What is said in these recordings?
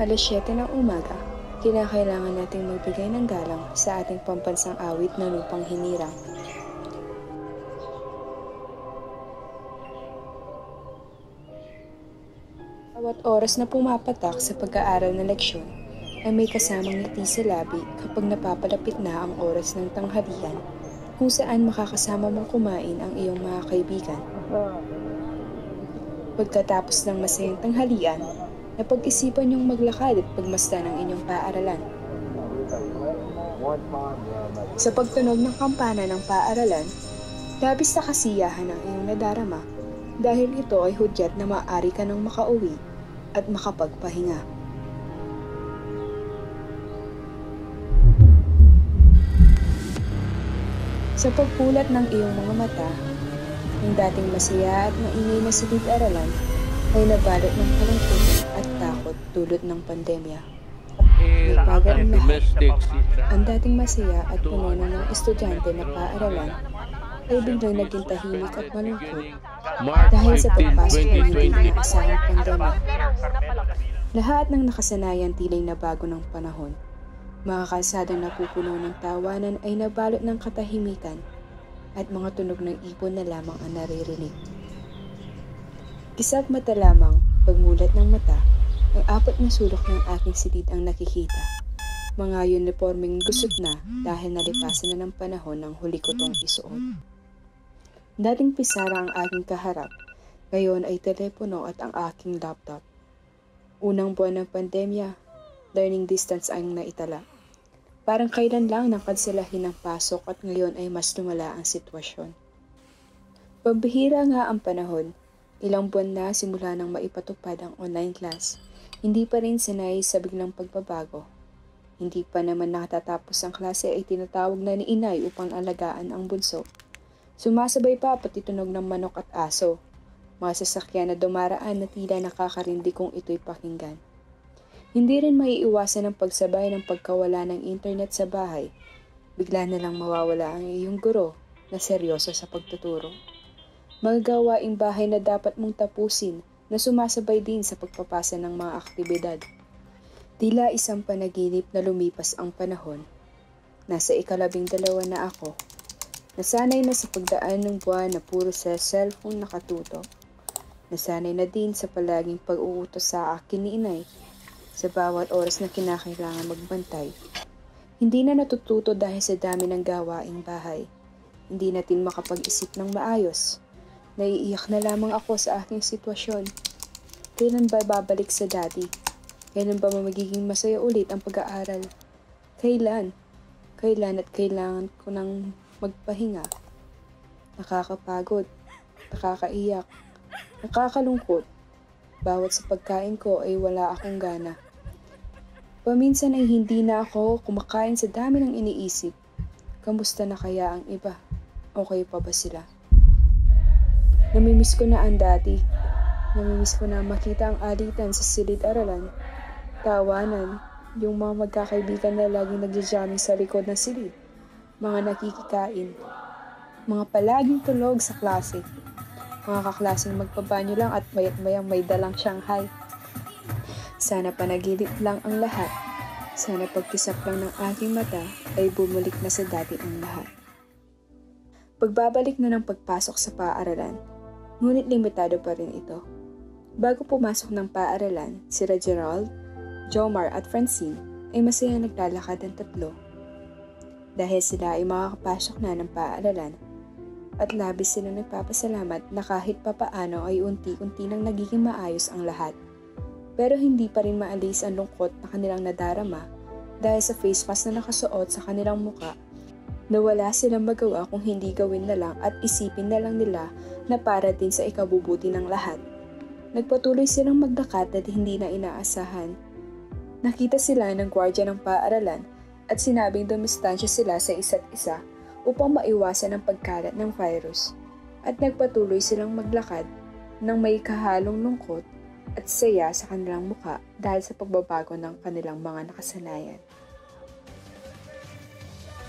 7:00 ng umaga, kinakailangan nating magbigay ng galang sa ating pambansang awit na lupang hinirang. Bawat oras na pumapatak sa pag-aaral ng leksyon ay may kasamang ngiti sa labi kapag napapalapit na ang oras ng tanghalian kung saan makakasama mong kumain ang iyong mga kaibigan. Pagkatapos ng masayang tanghalian, napag-isipan niyong maglakad at pagmasdan ang inyong paaralan. Sa pagtunog ng kampana ng paaralan, labis na kasiyahan ang iyong nadarama dahil ito ay hudyat na maaari ka nang makauwi at makapagpahinga. Sa pagpulat ng iyong mga mata, yung dating masaya at maingay na silid-aralan ay nabalot ng kalungkutan at takot dulot ng pandemya. May bagal ang lahat. Ang dating masaya at puno ng estudyante na paaralan ay biglang naging tahimik at malungkot dahil sa pagpasok ng hindi inaasahang pandemya. Lahat ng nakasanayan tila nabago ng panahon. Mga kalsadang napupuno ng tawanan ay nabalot ng katahimikan at mga tunog ng ibon na lamang ang naririnig. Isang mata lamang, pagmulat ng mata, ang apat na sulok ng aking silid ang nakikita. Mga uniformeng gusot na dahil nalipasan na ng panahon ng huli ko tong isuot. Dating pisara ang aking kaharap, ngayon ay telepono at ang aking laptop. Unang buwan ng pandemya, learning distance ang naitala. Parang kailan lang nakanselahin ang pasok at ngayon ay mas lumala ang sitwasyon. Pambihira nga ang panahon, ilang buwan na simula nang maipatupad ang online class, hindi pa rin sanay sa biglang pagbabago. Hindi pa naman natatapos ang klase ay tinatawag na ni inay upang alagaan ang bunso. Sumasabay pa pati tunog ng manok at aso, mga sasakyan na dumaraan na tila nakakarindi kung ito'y pakinggan. Hindi rin maiiwasan ang pagsabay ng pagkawala ng internet sa bahay. Bigla na lang mawawala ang iyong guro na seryoso sa pagtuturo. Mga gawaing bahay na dapat mong tapusin na sumasabay din sa pagpapasa ng mga aktibidad. Tila isang panaginip na lumipas ang panahon. Nasa 12 na ako. Nasanay na sa pagdaan ng buwan na puro sa cellphone nakatutok. Nasanay na din sa palaging pag-uutos sa akin ni inay sa bawat oras na kinakailangan magbantay. Hindi na natututo dahil sa dami ng gawaing bahay. Hindi natin makapag-isip ng maayos. Naiiyak na lamang ako sa aking sitwasyon. Kailan ba babalik sa dati? Kailan ba magiging masaya ulit ang pag-aaral? Kailan? Kailan at kailangan ko nang magpahinga? Nakakapagod, nakakaiyak, nakakalungkot. Bawat sa pagkain ko ay wala akong gana. Paminsan ay hindi na ako kumakain sa dami ng iniisip. Kamusta na kaya ang iba? Okay pa ba sila? Namimiss ko na ang dati. Namimiss ko na makita ang alitan sa silid-aralan. Tawanan, yung mga magkakaibigan na laging nagja-jamming sa likod ng silid. Mga nakikikain. Mga palaging tulog sa klase. Mga kaklaseng magpabanyo lang at mayat-mayang may dalang Shanghai. Sana panaginip lang ang lahat. Sana pagkisap lang ng aking mata ay bumalik na sa dati ang lahat. Pagbabalik na ng pagpasok sa paaralan, ngunit limitado pa rin ito. Bago pumasok ng paaralan, sila Gerald, Jomar at Francine ay masaya naglalakad ang tatlo. Dahil sila ay makakapasok na ng paaralan, at labis silang nagpapasalamat na kahit papaano ay unti-unti nang nagiging maayos ang lahat. Pero hindi pa rin maalis ang lungkot na kanilang nadarama dahil sa face mask na nakasuot sa kanilang muka na wala silang magawa kung hindi gawin na lang at isipin na lang nila na para din sa ikabubuti ng lahat. Nagpatuloy silang maglakad at hindi na inaasahan. Nakita sila ng gwardya ng paaralan at sinabing dumistansya sila sa isa't isa upang maiwasan ang pagkalat ng virus, at nagpatuloy silang maglakad ng may kahalong lungkot at saya sa kanilang mukha dahil sa pagbabago ng kanilang mga nakasanayan.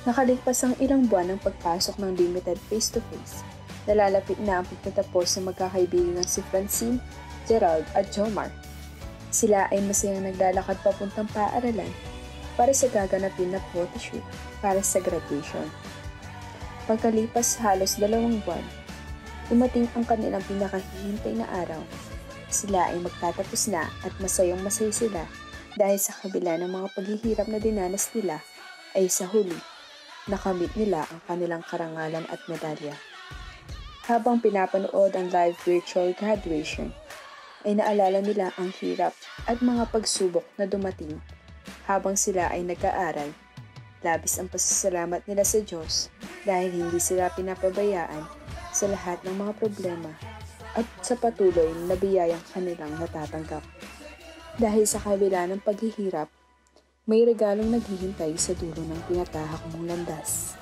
Nakalipas ang ilang buwan ng pagpasok ng limited face-to-face, nalalapit na ang pagtatapos ng magkakaibigan ng si Francine, Gerald at Jomar. Sila ay masayang naglalakad papuntang paaralan para sa gaganapin na photoshoot para sa graduation. Pagkalipas halos 2 buwan, dumating ang kanilang pinakahihintay na araw. Sila ay magtatapos na at masayang-masaya sila dahil sa kabila ng mga paghihirap na dinanas nila ay sa huli, nakamit nila ang kanilang karangalan at medalya. Habang pinapanood ang live virtual graduation, ay naalala nila ang hirap at mga pagsubok na dumating habang sila ay nag-aaral. Labis ang pasasalamat nila sa Diyos dahil hindi sila pinapabayaan sa lahat ng mga problema at sa patuloy na biyayang kanilang natatanggap. Dahil sa kabila ng paghihirap, may regalong naghihintay sa dulo ng tinatahak mong landas.